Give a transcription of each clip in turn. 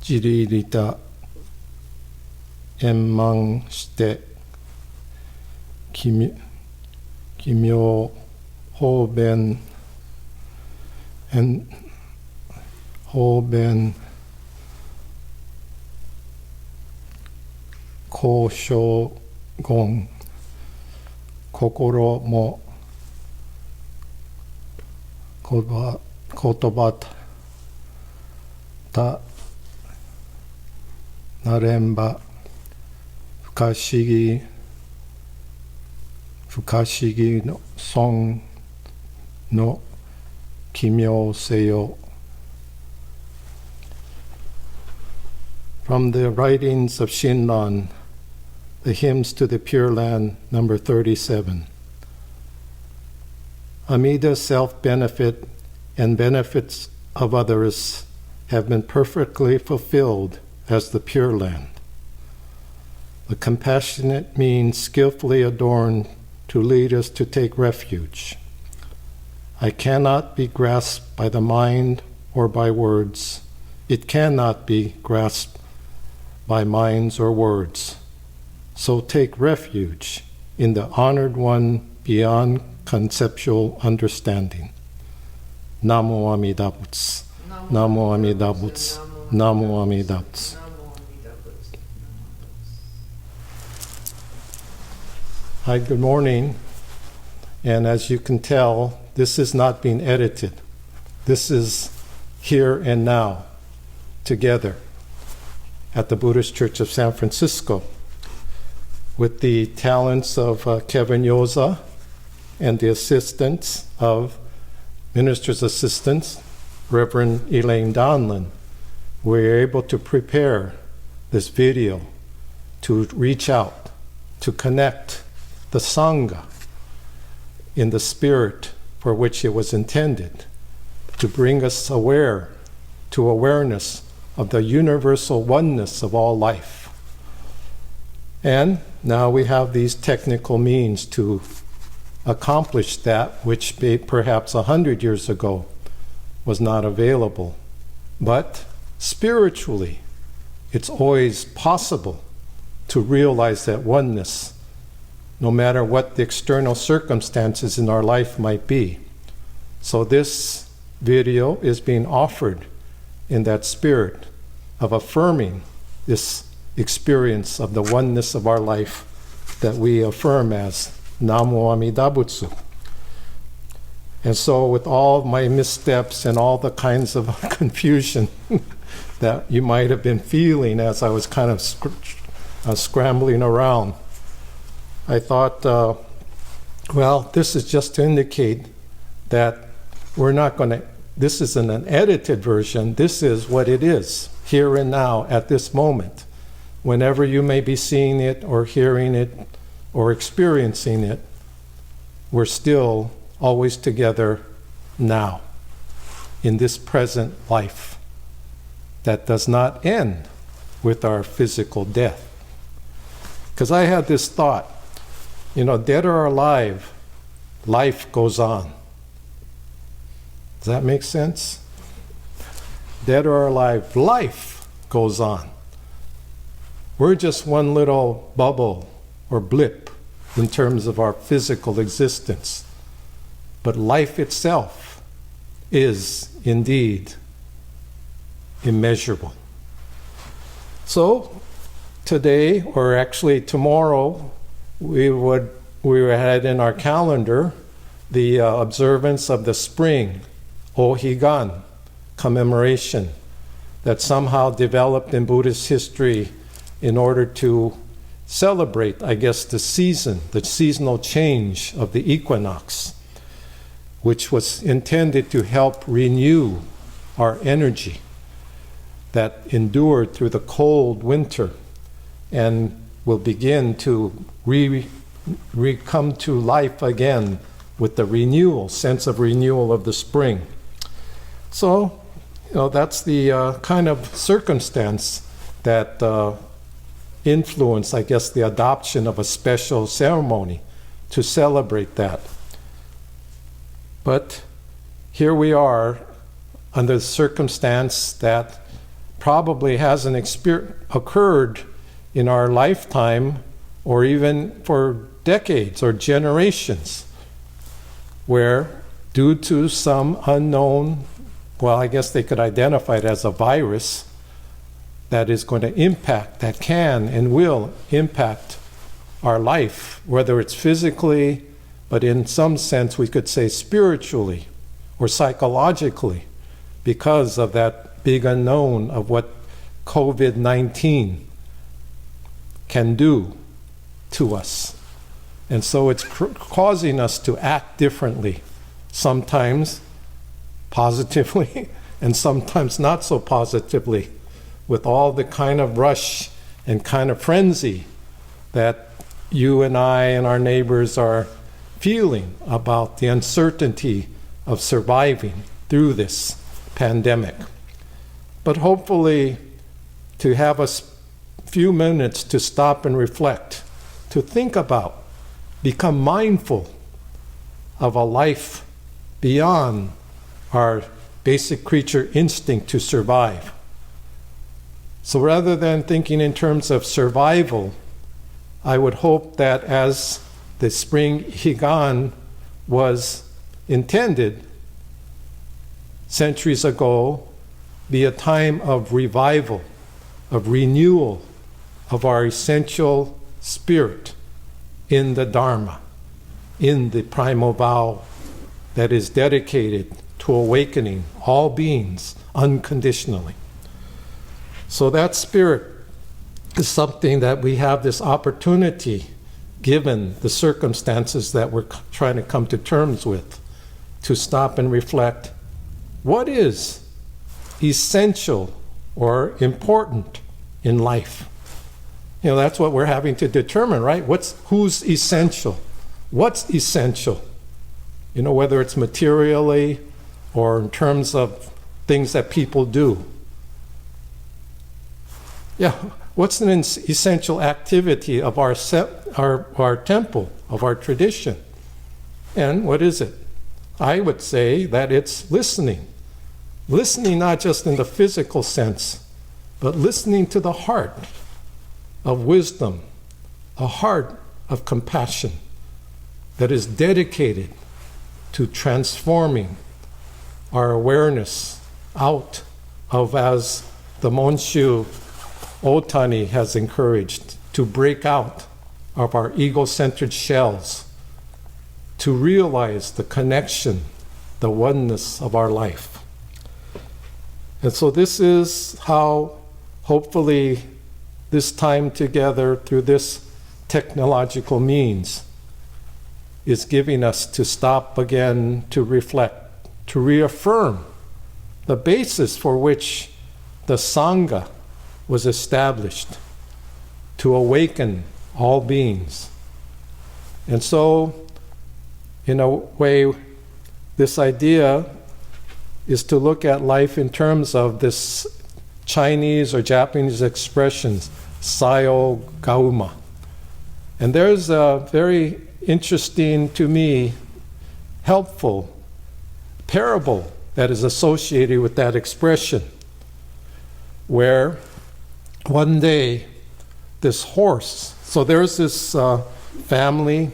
じりりた円満して奇妙方便交渉言心も言葉たなれんば不可思議の尊の奇妙性よ。 From the writings of Shinran, the hymns to the Pure Land, number 37. Amida's self-benefit and benefits of others have been perfectly fulfilled as the Pure Land. The compassionate means skillfully adorned to lead us to take refuge. I cannot be grasped by the mind or by words. It cannot be grasped by minds or words. So take refuge in the honored one beyond conceptual understanding. Namo Amida Butsu. Namo Amida Butsu. Namo Amida Butsu. Hi, good morning. And as you can tell, this is not being edited. This is here and now, together, at the Buddhist Church of San Francisco, with the talents of Kevin Yoza and the assistance of Minister's Assistants, Reverend Elaine Donlin. We were able to prepare this video to reach out, to connect the Sangha in the spirit for which it was intended, to bring us to awareness of the universal oneness of all life. And now we have these technical means to accomplish that which perhaps 100 years ago was not available. But spiritually, it's always possible to realize that oneness, no matter what the external circumstances in our life might be. So this video is being offered in that spirit of affirming this experience of the oneness of our life that we affirm as Namo Amida Butsu. And so with all my missteps and all the kinds of confusion that you might have been feeling as I was kind of scrambling around, I thought, well, this is just to indicate that we're not going to, this isn't an edited version, this is what it is, here and now, at this moment. Whenever you may be seeing it or hearing it or experiencing it, we're still always together now, in this present life that does not end with our physical death. Because I had this thought, you know, dead or alive, life goes on. Does that make sense? Dead or alive, life goes on. We're just one little bubble or blip in terms of our physical existence. But life itself is indeed immeasurable. So today, or actually tomorrow, we had in our calendar the observance of the spring Ohigan commemoration that somehow developed in Buddhist history in order to celebrate, I guess, the seasonal change of the equinox, which was intended to help renew our energy that endured through the cold winter and will begin to come to life again with the sense of renewal of the spring. So, you know, that's the kind of circumstance that influenced, I guess, the adoption of a special ceremony to celebrate that. But here we are under the circumstance that probably hasn't occurred in our lifetime or even for decades or generations, where due to some unknown, well, I guess they could identify it as a virus that is going to impact, that can and will impact our life, whether it's physically, but in some sense we could say spiritually or psychologically, because of that big unknown of what COVID-19 can do to us. And so it's causing us to act differently, sometimes positively and sometimes not so positively, with all the kind of rush and kind of frenzy that you and I and our neighbors are feeling about the uncertainty of surviving through this pandemic. But hopefully to have a few minutes to stop and reflect, to think about, become mindful of a life beyond our basic creature instinct to survive. So rather than thinking in terms of survival, I would hope that as the spring Ohigan was intended centuries ago, be a time of revival, of renewal of our essential spirit in the Dharma, in the primal vow that is dedicated to awakening all beings unconditionally. So that spirit is something that we have this opportunity, given the circumstances that we're trying to come to terms with, to stop and reflect, what is essential or important in life? You know, that's what we're having to determine, right? Who's essential? What's essential? You know, whether it's materially or in terms of things that people do. Yeah, what's an essential activity of our temple, of our tradition? And what is it? I would say that it's listening. Listening not just in the physical sense, but listening to the heart of wisdom, a heart of compassion that is dedicated to transforming our awareness out of, as the Monshu Otani has encouraged, to break out of our ego-centered shells, to realize the connection, the oneness of our life. And so this is how, hopefully, this time together through this technological means is giving us to stop again, to reflect, to reaffirm the basis for which the Sangha was established, to awaken all beings. And so, in a way, this idea is to look at life in terms of this Chinese or Japanese expressions, Sayo Gauma. And there's a very interesting, to me, helpful parable that is associated with that expression, where one day this horse, so there's this family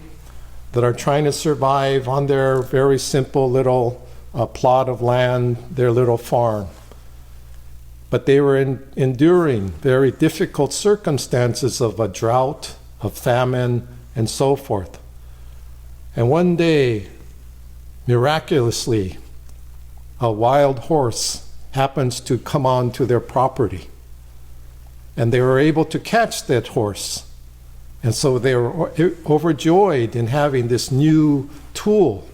that are trying to survive on their very simple little plot of land, their little farm. But they were enduring very difficult circumstances of a drought, of famine, and so forth. And one day, miraculously, a wild horse happens to come onto their property. And they were able to catch that horse. And so they were overjoyed in having this new tool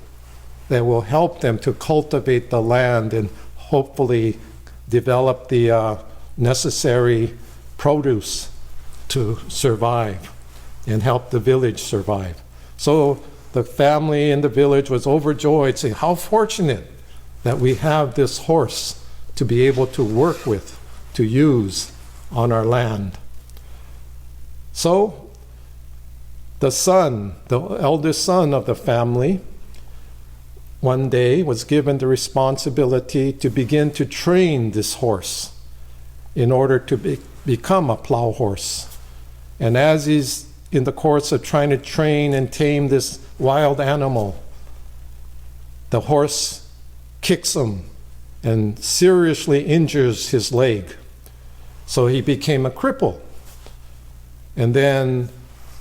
that will help them to cultivate the land and hopefully develop the necessary produce to survive and help the village survive. So the family in the village was overjoyed, saying, how fortunate that we have this horse to be able to work with, to use on our land. So the son, the eldest son of the family, one day was given the responsibility to begin to train this horse. in order to become a plow horse. And as he's in the course of trying to train and tame this wild animal, the horse kicks him and seriously injures his leg. So he became a cripple. And then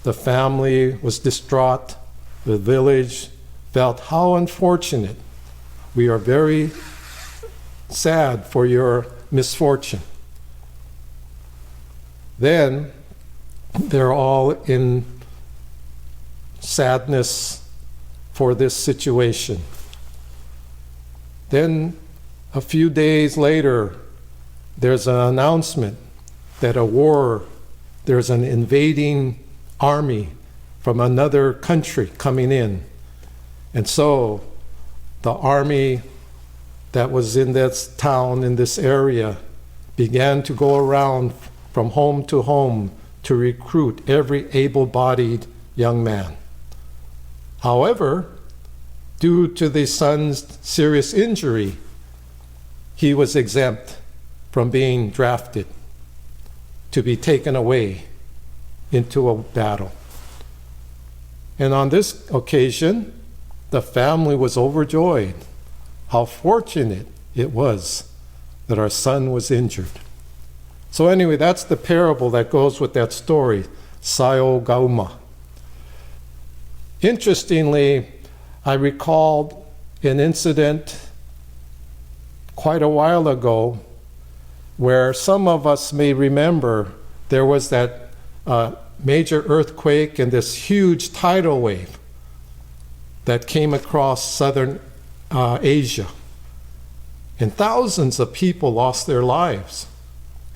the family was distraught. The village felt how unfortunate. We are very sad for your misfortune. Then they're all in sadness for this situation. Then a few days later, there's an announcement that there's an invading army from another country coming in. And so the army that was in this town, in this area, began to go around from home to home to recruit every able-bodied young man. However, due to the son's serious injury, he was exempt from being drafted to be taken away into a battle. And on this occasion, the family was overjoyed. How fortunate it was that our son was injured. So anyway, that's the parable that goes with that story, Sayo Gauma. Interestingly, I recalled an incident quite a while ago where some of us may remember there was that major earthquake and this huge tidal wave that came across southern Asia. And thousands of people lost their lives.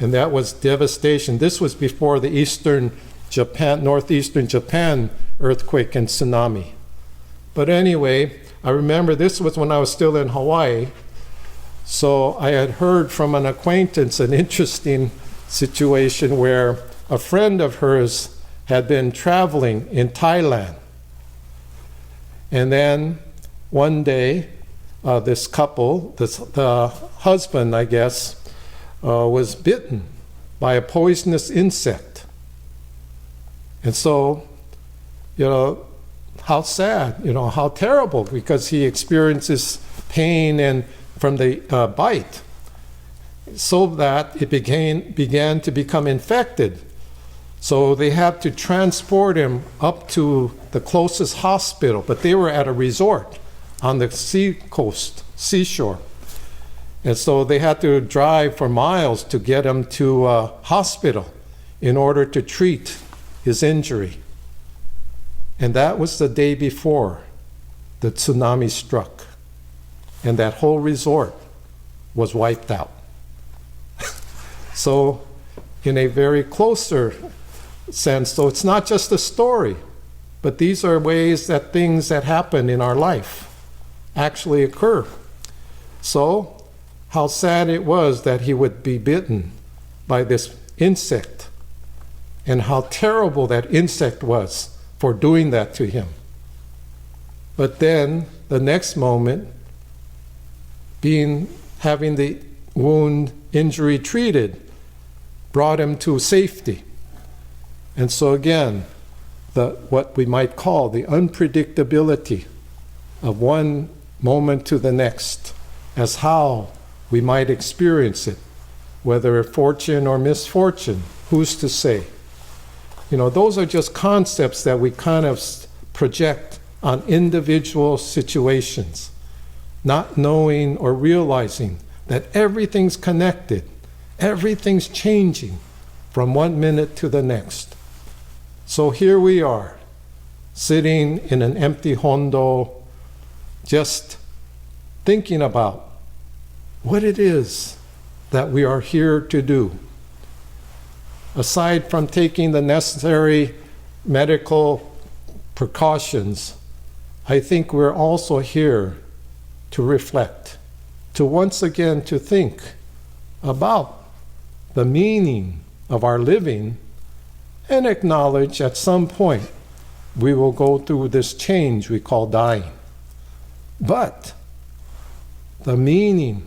And that was devastation. This was before the northeastern Japan earthquake and tsunami. But anyway, I remember this was when I was still in Hawaii. So I had heard from an acquaintance an interesting situation where a friend of hers had been traveling in Thailand. And then one day, this couple, the husband, I guess, was bitten by a poisonous insect. And so, how sad, how terrible, because he experiences pain and from the bite, so that it began to become infected. So they had to transport him up to the closest hospital, but they were at a resort on the seashore. And so they had to drive for miles to get him to a hospital in order to treat his injury. And that was the day before the tsunami struck. And that whole resort was wiped out. So in a very closer sense, so it's not just a story, but these are ways that things that happen in our life actually occur. So how sad it was that he would be bitten by this insect, and how terrible that insect was for doing that to him. But then the next moment, having the wound injury treated, brought him to safety. And so again, what we might call the unpredictability of one moment to the next, as how we might experience it, whether fortune or misfortune, who's to say? Those are just concepts that we kind of project on individual situations, not knowing or realizing that everything's connected, everything's changing from one minute to the next. So here we are, sitting in an empty hondo, just thinking about what it is that we are here to do. Aside from taking the necessary medical precautions, I think we're also here to reflect, to once again to think about the meaning of our living, and acknowledge at some point we will go through this change we call dying. But the meaning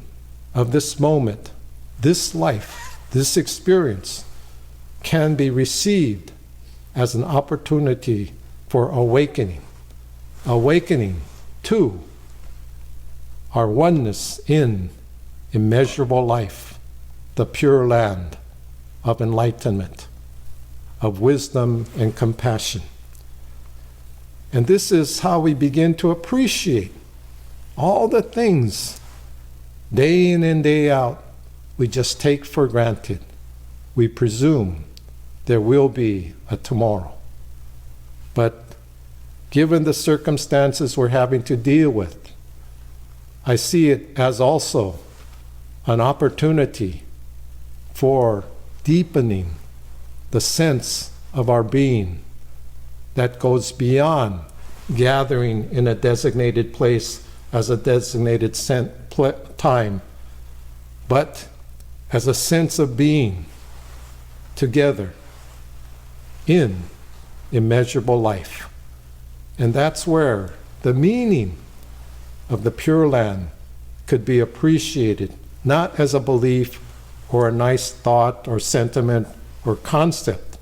of this moment, this life, this experience can be received as an opportunity for awakening to our oneness in immeasurable life, the pure land of enlightenment, of wisdom and compassion. And this is how we begin to appreciate all the things day in and day out we just take for granted. We presume there will be a tomorrow. But given the circumstances we're having to deal with, I see it as also an opportunity for deepening the sense of our being that goes beyond gathering in a designated place as a designated time, but as a sense of being together in immeasurable life. And that's where the meaning of the Pure Land could be appreciated, not as a belief or a nice thought or sentiment or concept,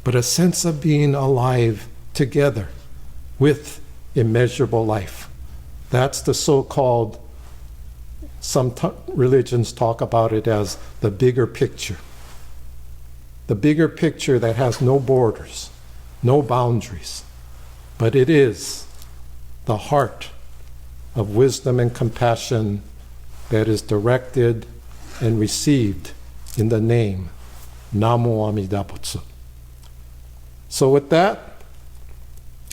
but a sense of being alive together with immeasurable life. That's the so-called, some religions talk about it as the bigger picture. The bigger picture that has no borders, no boundaries, but it is the heart of wisdom and compassion that is directed and received in the name Namo Amida Butsu. So with that,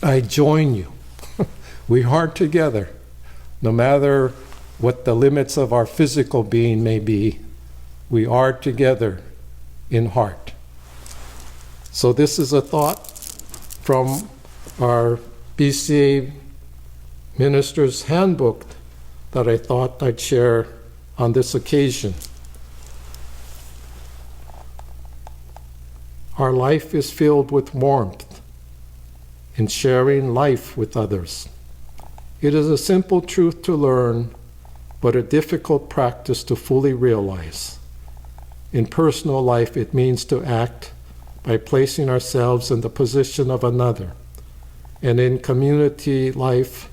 I join you. We are together. No matter what the limits of our physical being may be, we are together in heart. So this is a thought from our BCA Minister's Handbook that I thought I'd share on this occasion. Our life is filled with warmth in sharing life with others. It is a simple truth to learn, but a difficult practice to fully realize. In personal life, it means to act by placing ourselves in the position of another. And in community life,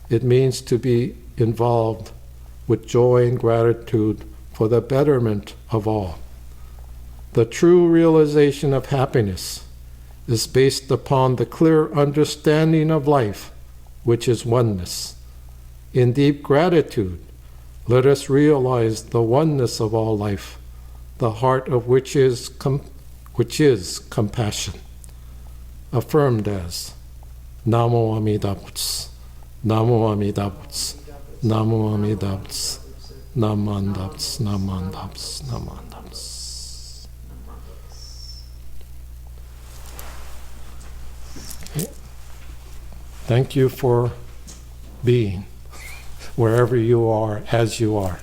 it means to be involved with joy and gratitude for the betterment of all. The true realization of happiness is based upon the clear understanding of life, which is oneness. In deep gratitude, let us realize the oneness of all life, the heart of which is compassion, affirmed as Namo Amida Butsu, Namo Amida Butsu, Namo Amida Butsu, Namanda Butsu, Namanda Butsu, Namanda Butsu. Okay. Thank you for being wherever you are, as you are.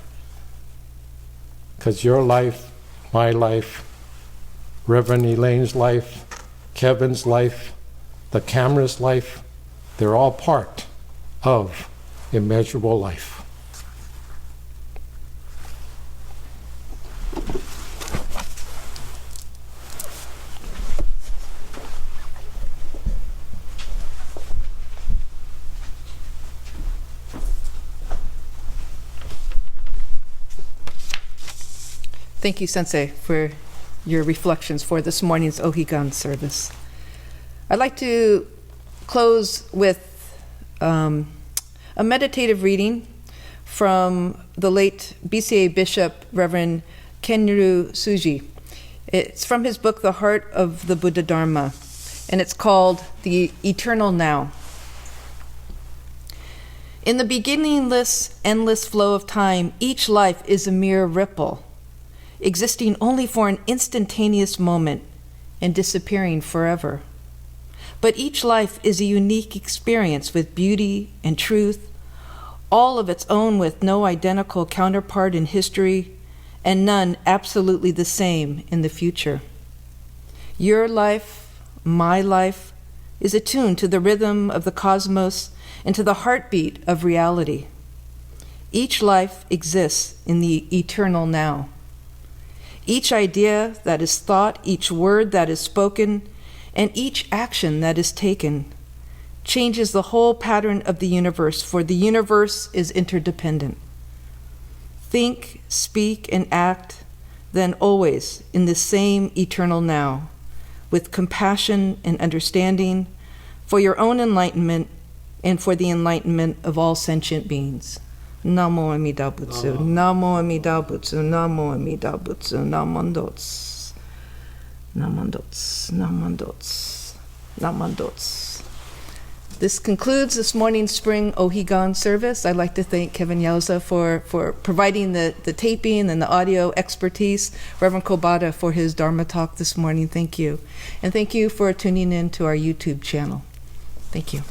Because your life, my life, Reverend Elaine's life, Kevin's life, the camera's life, they're all part of immeasurable life. Thank you, Sensei, for your reflections for this morning's Ohigan service. I'd like to close with a meditative reading from the late BCA Bishop, Reverend Kenru Suji. It's from his book, The Heart of the Buddha Dharma, and it's called The Eternal Now. In the beginningless, endless flow of time, each life is a mere ripple, existing only for an instantaneous moment and disappearing forever. But each life is a unique experience with beauty and truth, all of its own with no identical counterpart in history, and none absolutely the same in the future. Your life, my life, is attuned to the rhythm of the cosmos and to the heartbeat of reality. Each life exists in the eternal now. Each idea that is thought, each word that is spoken, and each action that is taken changes the whole pattern of the universe, for the universe is interdependent. Think, speak, and act then always in the same eternal now, with compassion and understanding for your own enlightenment and for the enlightenment of all sentient beings. Namo Amida Butsu, Namo Amida Butsu, Namo Amida Butsu, Namondots, Namondots, Namondots, Namondots. This concludes this morning's spring Ohigan service. I'd like to thank Kevin Yauza for providing the taping and the audio expertise, Reverend Kobata for his Dharma talk this morning. Thank you. And thank you for tuning in to our YouTube channel. Thank you.